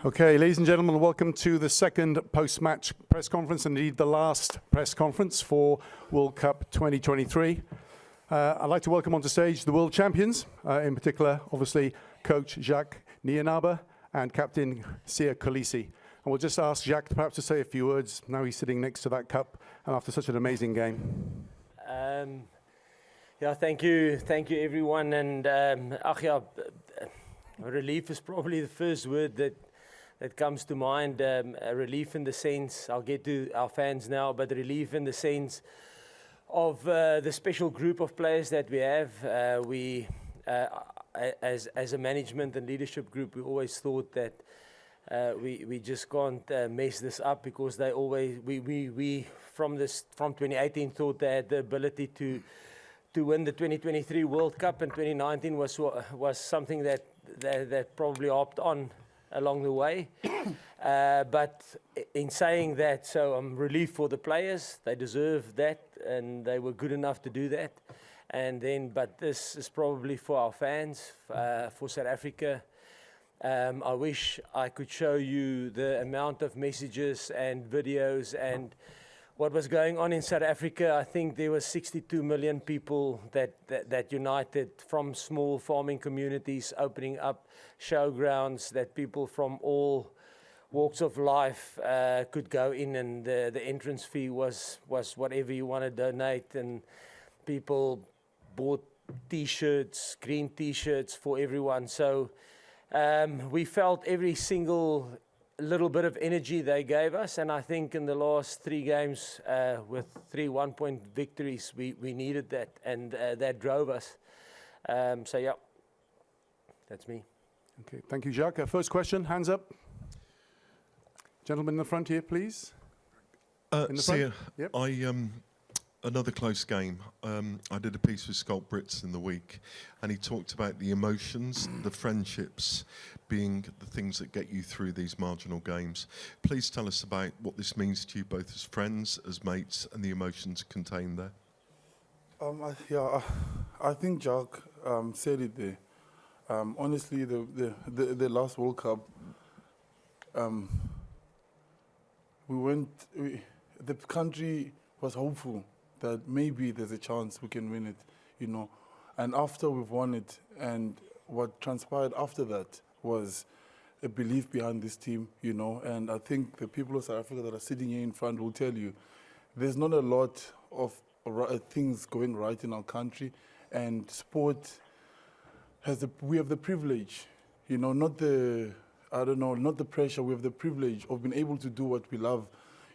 Okay, ladies and gentlemen, welcome to the second post-match press conference, and indeed the last press conference for World Cup 2023. I'd like to welcome onto stage the world champions, in particular, obviously, Coach Jacques Nienaber and Captain Siya Kolisi. And we'll just ask Jacques perhaps to say a few words. Now he's sitting next to that cup and after such an amazing game. Yeah, thank you everyone. And relief is probably the first word that comes to mind. Relief in the sense, I'll get to our fans now, but relief in the sense of the special group of players that we have. As a management and leadership group, we always thought that we just can't mess this up, because they always we from 2018 thought they had the ability to win the 2023 World Cup, and 2019 was something that probably hopped on along the way. But in saying that, so I'm relieved for the players. They deserve that, and they were good enough to do that. And then, but this is probably for our fans, for South Africa. I wish I could show you the amount of messages and videos and what was going on in South Africa. I think there was 62 million people that united, from small farming communities, opening up showgrounds that people from all walks of life could go in, and the entrance fee was whatever you want to donate, and people bought T-shirts, green T-shirts for everyone. So we felt every single little bit of energy they gave us, and I think in the last 3 games with 3 one-point victories, we needed that, and that drove us. So yeah, that's me. Okay, thank you, Jacques. First question, hands up. Gentleman in the front here, please. In the Siya, front. Yep. Another close game. I did a piece with Scott Brits in the week, and he talked about the emotions, the friendships being the things that get you through these marginal games. Please tell us about what this means to you, both as friends, as mates, and the emotions contained there. I think Jacques said it there. Honestly, the last World Cup, the country was hopeful that maybe there's a chance we can win it, you know. And after we've won it, and what transpired after that was a belief behind this team, you know. And I think the people of South Africa that are sitting here in front will tell you there's not a lot of things going right in our country, and sport we have the privilege, you know, not the pressure. We have the privilege of being able to do what we love,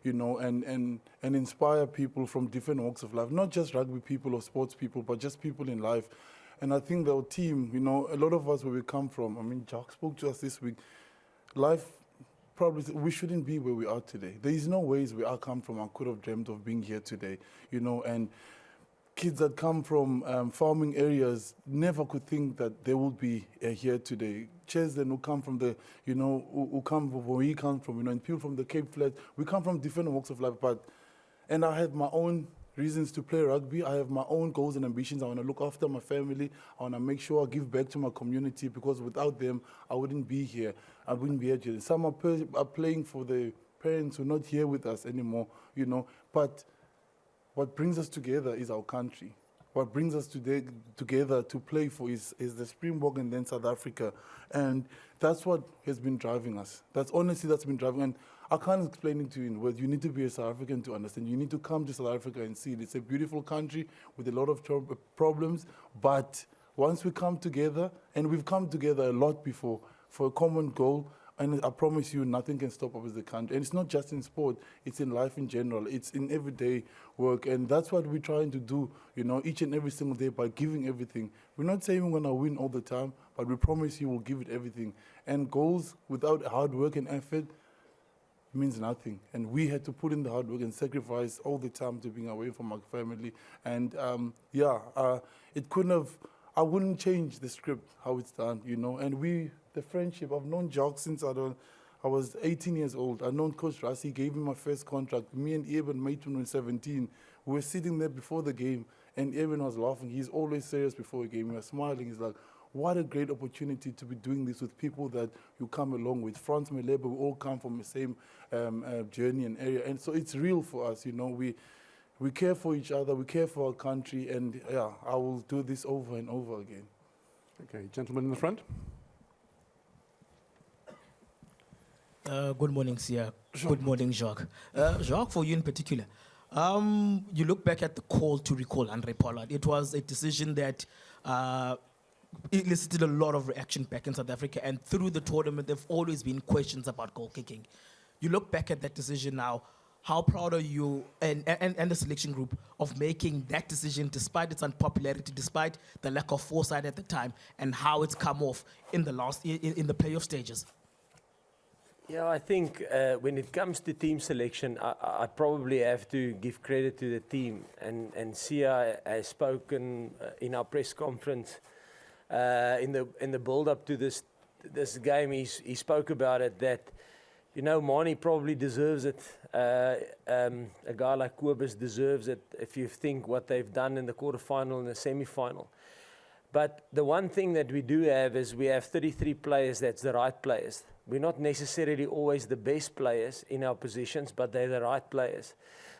you know, and inspire people from different walks of life, not just rugby people or sports people, but just people in life. And I think our team, you know, a lot of us where we come from, I mean, Jacques spoke to us this week, life probably, we shouldn't be where we are today. There is no ways where I come from I could have dreamt of being here today, you know, and kids that come from farming areas never could think that they would be here today. Children who come from who come from where we come from, you know, and people from the Cape Flats, we come from different walks of life, and I have my own reasons to play rugby. I have my own goals and ambitions. I want to look after my family. I want to make sure I give back to my community, because without them, I wouldn't be here. I wouldn't be here today. Some are playing for the parents who are not here with us anymore, you know, but what brings us together is our country. What brings us together to play for is the Springbok and then South Africa. And that's what has been driving us. That's been driving. And I can't explain it to you in words. You need to be a South African to understand. You need to come to South Africa and see it. It's a beautiful country with a lot of problems. But once we come together, and we've come together a lot before for a common goal, and I promise you, nothing can stop us as a country. And it's not just in sport, it's in life in general. It's in everyday work. And that's what we're trying to do, you know, each and every single day by giving everything. We're not saying we're going to win all the time, but we promise you we'll give it everything. And goals without hard work and effort means nothing. And we had to put in the hard work and sacrifice all the time to being away from our family. And it couldn't have, I wouldn't change the script, how it's done, you know. And the friendship, I've known Jacques since I was 18 years old. I've known Coach Rassi, gave me my first contract. Me and Eben made when we were 17. We were sitting there before the game, And everyone was laughing. He's always serious before a game. He was smiling. He's like, what a great opportunity to be doing this with people that you come along with. Frans Maleba, we all come from the same journey and area. And so it's real for us, you know. We care for each other, we care for our country, and yeah, I will do this over and over again. Okay, gentleman in the front. Good morning, Siya. Good morning, Jacques. Jacques, for you in particular, you look back at the call to recall Andre Pollard. It was a decision that elicited a lot of reaction back in South Africa, and through the tournament, there have always been questions about goal kicking. You look back at that decision now. How proud are you and the selection group of making that decision despite its unpopularity, despite the lack of foresight at the time, and how it's come off in the playoff stages? Yeah, I think when it comes to team selection, I probably have to give credit to the team. And Siya has spoken in our press conference in the build-up to this game. He spoke about it that, you know, Mani probably deserves it. A guy like Kobus deserves it if you think what they've done in the quarterfinal and the semi-final. But the one thing that we do have is we have 33 players that's the right players. We're not necessarily always the best players in our positions, but they're the right players.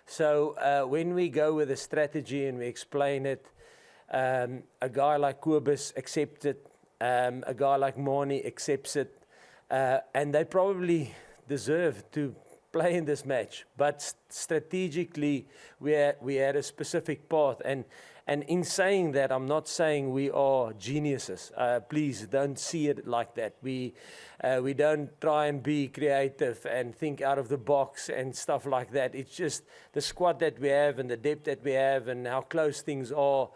So when we go with a strategy and we explain it, a guy like Kobus accepts it, a guy like Mani accepts it, and they probably deserve to play in this match. But strategically, we had a specific path. And in saying that, I'm not saying we are geniuses. Please don't see it like that. We don't try and be creative and think out of the box and stuff like that. It's just the squad that we have and the depth that we have and how close things are,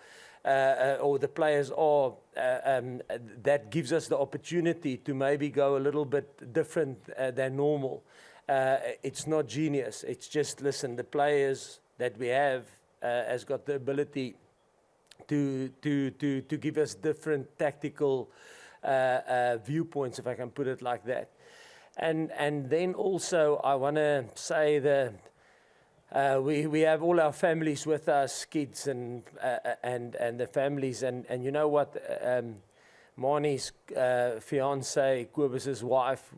or the players are, that gives us the opportunity to maybe go a little bit different than normal. It's not genius. It's just, listen, the players that we have has got the ability to give us different tactical viewpoints, if I can put it like that. And then also I want to say that we have all our families with us, kids and the families, and you know what, Mani's fiance, Kobus's wife,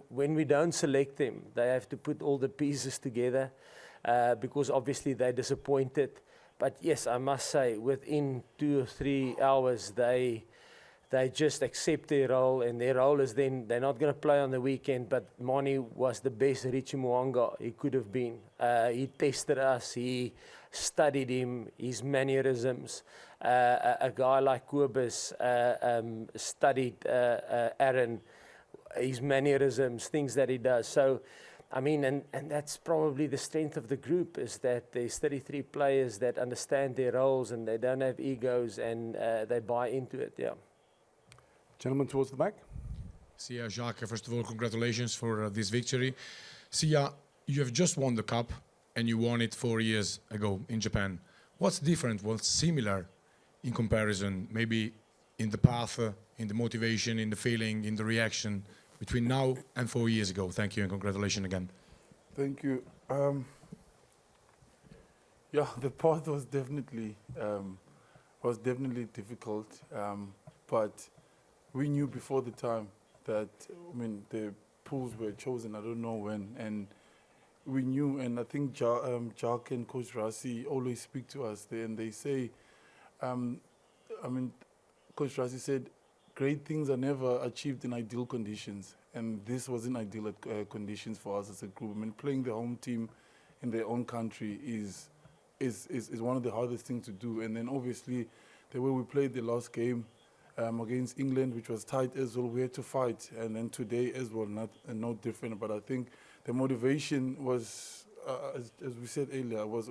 when we don't select them, they have to put all the pieces together because obviously they're disappointed. But yes, I must say, within 2 or 3 hours, they just accept their role, and their role is then they're not going to play on the weekend. But Mani was the best Richie Mo'unga he could have been. He tested us, he studied him, his mannerisms. A guy like Kobus studied Aaron, his mannerisms, things that he does. So, I mean, and that's probably the strength of the group, is that there's 33 players that understand their roles and they don't have egos and they buy into it, yeah. Gentleman towards the back. Siya, Jacques, first of all, congratulations for this victory. Siya, you have just won the cup and you won it 4 years ago in Japan. What's different, what's similar in comparison, maybe in the path, in the motivation, in the feeling, in the reaction, between now and 4 years ago? Thank you and congratulations again. Thank you. Yeah, the path was definitely difficult, but we knew before the time that, I mean, the pools were chosen, I don't know when, and we knew, and I think Jacques and Coach Rassi always speak to us there, and they say, I mean, Coach Rassi said, great things are never achieved in ideal conditions, and this wasn't ideal conditions for us as a group. I mean, playing the home team in their own country is one of the hardest things to do, and then obviously the way we played the last game against England, which was tight as well, we had to fight, and then today as well, no different. But I think the motivation was, as we said earlier, was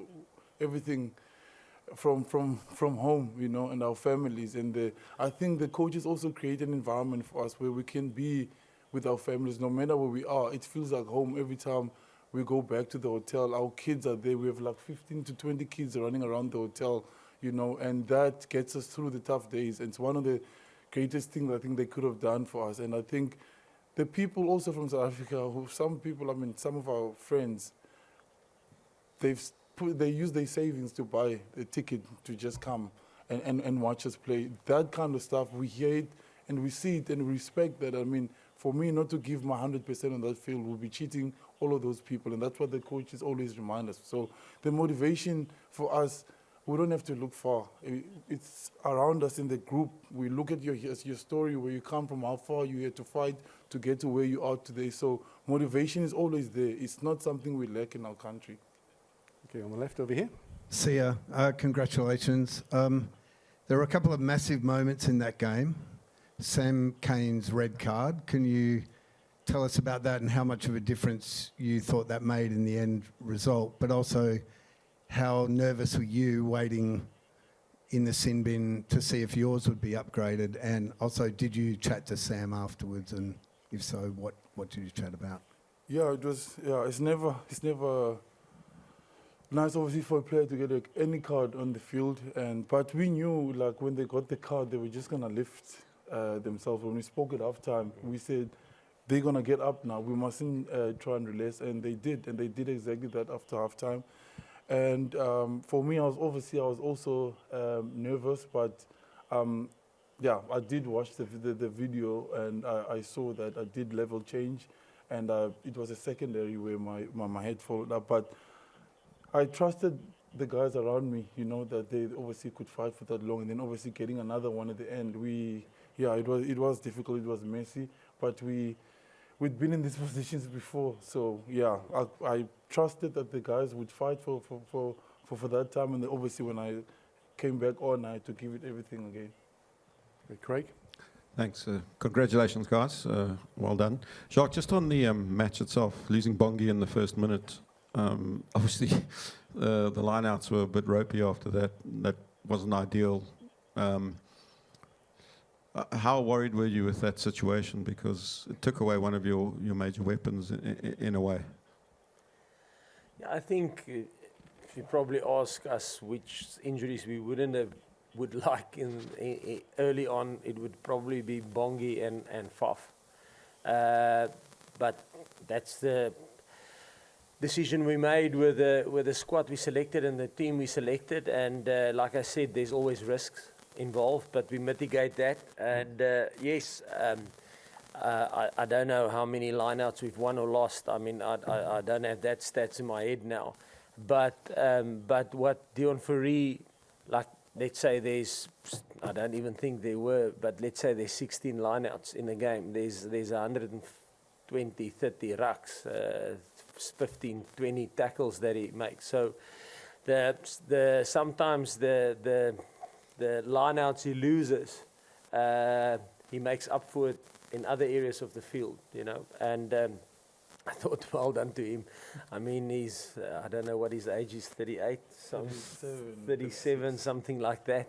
everything from home, you know, and our families. And I think the coaches also create an environment for us where we can be with our families, no matter where we are. It feels like home every time we go back to the hotel. Our kids are there. We have like 15 to 20 kids running around the hotel, you know, and that gets us through the tough days. And it's one of the greatest things I think they could have done for us. And I think the people also from South Africa, some of our friends, they've they use their savings to buy a ticket to just come and watch us play. That kind of stuff, we hear it and we see it and we respect that. I mean, for me not to give my 100% on that field will be cheating all of those people, and that's what the coaches always remind us. So the motivation for us, we don't have to look far. It's around us in the group. We look at your story, where you come from, how far you had to fight to get to where you are today. So motivation is always there. It's not something we lack in our country. Okay, on the left over here. Siya, congratulations. There were a couple of massive moments in that game. Sam Cane's red card. Can you tell us about that and how much of a difference you thought that made in the end result? But also, how nervous were you waiting in the sin bin to see if yours would be upgraded? And also, did you chat to Sam afterwards? And if so, what did you chat about? Yeah, it was. Yeah, it's never nice, obviously, for a player to get any card on the field. But we knew, like, when they got the card, they were just gonna lift themselves. When we spoke at halftime, we said they're gonna get up now. We mustn't try and relax, and they did exactly that after halftime. And for me, I was also nervous, but yeah, I did watch the video, and I saw that I did level change, and it was a secondary where my head followed up. But I trusted the guys around me, you know, that they obviously could fight for that long, and then obviously getting another one at the end. It was difficult, it was messy, but we'd been in these positions before, so yeah, I trusted that the guys would fight for that time, and then obviously when I came back on, I had to give it everything again. Okay, Craig. Thanks. Congratulations, guys. Well done. Jacques, just on the match itself, losing Bongi in the first minute, obviously the lineouts were a bit ropey after that. That wasn't ideal. How worried were you with that situation? Because it took away one of your major weapons in a way. Yeah, I think if you probably ask us which injuries we would like in early on, it would probably be Bongi and Faf. But that's the decision we made with the squad we selected and the team we selected. And like I said, there's always risks involved, but we mitigate that. And yes, I don't know how many lineouts we've won or lost. I mean, I don't have that stats in my head now. But what Dion Fourie, like, let's say there's, I don't even think there were, but let's say there's 16 lineouts in the game. There's 120, 30 rucks, 15, 20 tackles that he makes. So sometimes the lineouts he loses, he makes up for it in other areas of the field, you know. And I thought, well done to him. I mean, he's, I don't know what his age is, 38, 37, something like that.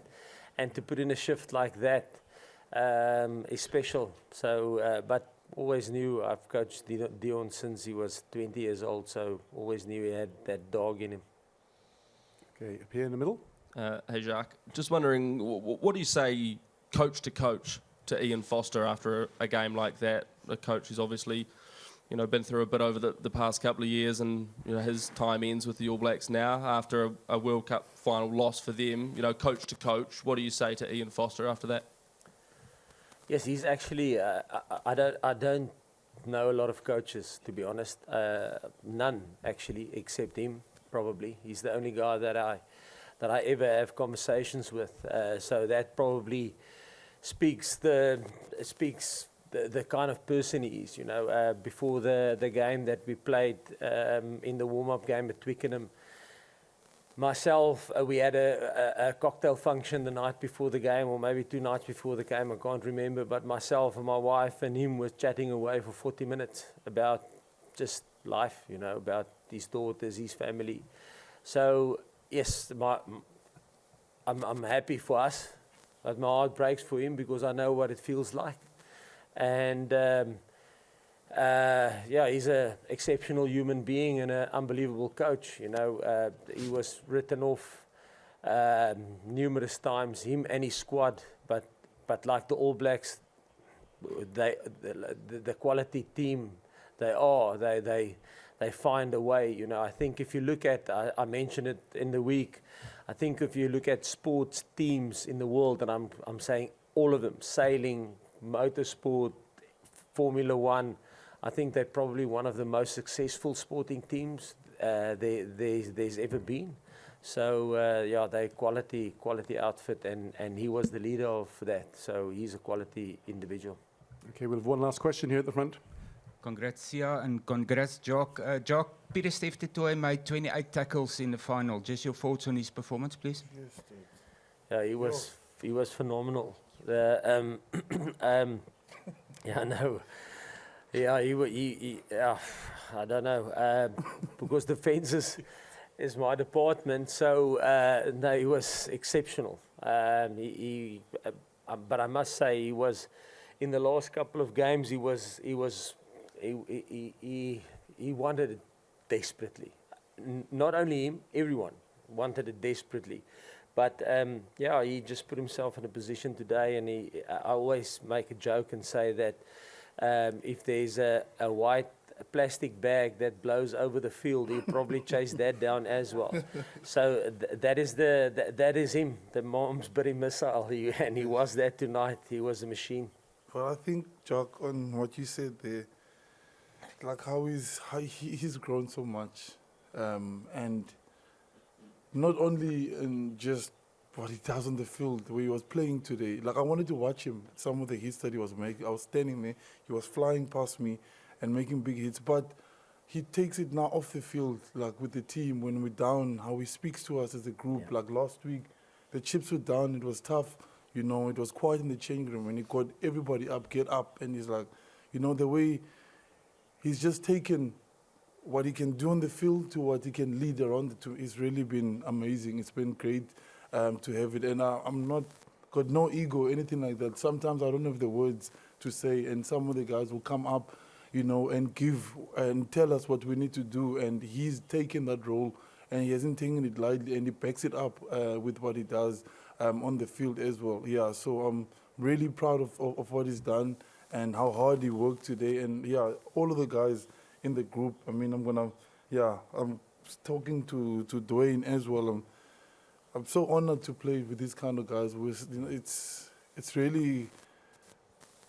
And to put in a shift like that is special. So, but always knew, I've coached Dion since he was 20 years old, so always knew he had that dog in him. Okay, up here in the middle. Hey, Jacques. Just wondering, what do you say coach to Ian Foster after a game like that? A coach who's obviously, you know, been through a bit over the past couple of years, and you know his time ends with the All Blacks now after a World Cup final loss for them. You know, coach to coach, what do you say to Ian Foster after that? Yes, he's actually. I don't know a lot of coaches, to be honest. None actually, except him. Probably he's the only guy that I ever have conversations with. So that probably speaks the kind of person he is. You know, before the game that we played in the warm-up game at Twickenham, myself, we had a cocktail function the night before the game, or maybe 2 nights before the game, I can't remember, but myself and my wife and him were chatting away for 40 minutes about just life, you know, about his daughters, his family. So, yes, I'm happy for us, but my heart breaks for him because I know what it feels like. And yeah, he's an exceptional human being and an unbelievable coach. You know, he was written off numerous times, him and his squad. But like the All Blacks, the quality team they are, they they find a way. You know, I think if you look at, I mentioned it in the week, I think if you look at sports teams in the world, and I'm saying all of them, sailing, motorsport, Formula One, I think they're probably one of the most successful sporting teams there's ever been. So yeah, they're quality outfit, and he was the leader of that. So he's a quality individual. Okay, we'll have one last question here at the front. Congrats, Siya, and congrats, Jacques. Jacques, Pieter Steph Toy made 28 tackles in the final. Just your thoughts on his performance, please. Yeah, he was phenomenal. Yeah, no. Yeah, he I don't know, because defense is my department. So no, he was exceptional. But I must say, he was in the last couple of games. He wanted it desperately. Not only him, everyone wanted it desperately. But yeah, he just put himself in a position today, and I always make a joke and say that if there's a white plastic bag that blows over the field, he'll probably chase that down as well. So that is him, the mom's Berry missile, and he was that tonight. He was a machine. Well, I think, Jacques, on what you said there, like how he's grown so much, and not only in just what he does on the field, the way he was playing today. Like, I wanted to watch him, some of the hits that he was making. I was standing there, he was flying past me and making big hits, but he takes it now off the field, like with the team, when we're down, how he speaks to us as a group. Yeah. Like last week, the chips were down, it was tough, you know, it was quiet in the changing room, and he got everybody up, get up, and he's like, you know, the way he's just taken what he can do on the field to what he can lead around the team. It's really been amazing. It's been great to have it, and I'm not got no ego, anything like that. Sometimes I don't have the words to say, and some of the guys will come up, you know, and give and tell us what we need to do, and he's taken that role, and he hasn't taken it lightly, and he backs it up with what he does on the field as well. Yeah, so I'm really proud of what he's done and how hard he worked today, and yeah, all of the guys in the group. I mean, I'm talking to Dwayne as well. I'm so honored to play with these kind of guys. You know, it's really,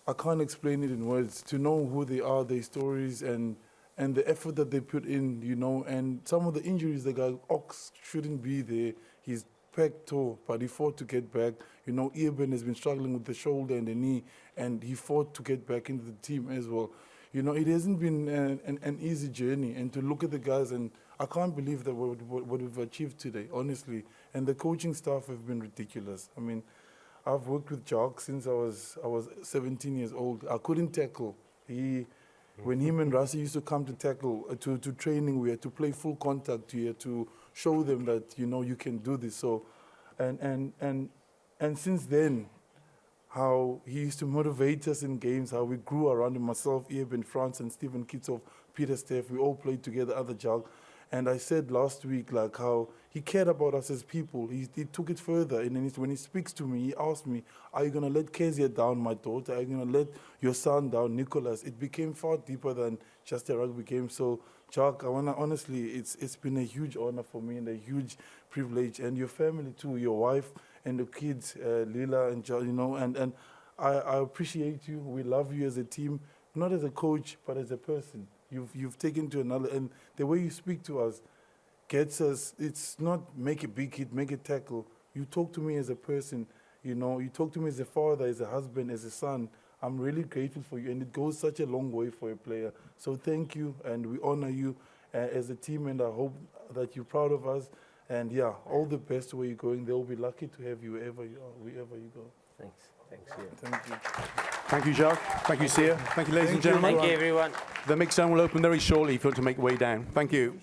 I can't explain it in words. To know who they are, their stories, and the effort that they put in, you know, and some of the injuries, the guy Ox shouldn't be there. He's pec toe, but he fought to get back. You know, Eben has been struggling with the shoulder and the knee, and he fought to get back into the team as well. You know, it hasn't been an easy journey, and to look at the guys, and I can't believe that what we've achieved today, honestly. And the coaching staff have been ridiculous. I mean, I've worked with Jacques since I was 17 years old. I couldn't tackle. When him and Rassi used to come to tackle, to training, we had to play full contact. We had to show them that, you know, you can do this. So, and since then, how he used to motivate us in games, how we grew around him, myself, Eben, Franz, and Stephen Kitsoff, Pieter Steph, we all played together, other Jacques. And I said last week, like, how he cared about us as people. He took it further. And then when he speaks to me, he asked me, are you going to let Kezia down, my daughter? Are you going to let your son down, Nicholas? It became far deeper than just a rugby game. So, Jacques, I want to, honestly, it's been a huge honor for me and a huge privilege. And your family, too, your wife and the kids, Lila and John, you know, and I appreciate you. We love you as a team, not as a coach, but as a person. You've taken to another, and the way you speak to us gets us. It's not make a big hit, make a tackle. You talk to me as a person, you know. You talk to me as a father, as a husband, as a son. I'm really grateful for you, and it goes such a long way for a player. So thank you, and we honor you as a team, and I hope that you're proud of us. And yeah, all the best where you're going. They'll be lucky to have you wherever you go. Thanks, Siya. Thank you. Thank you, Jacques. Thank you, Siya. Thank you, ladies and gentlemen. Thank you, everyone. The mix zone will open very shortly if you want to make your way down. Thank you.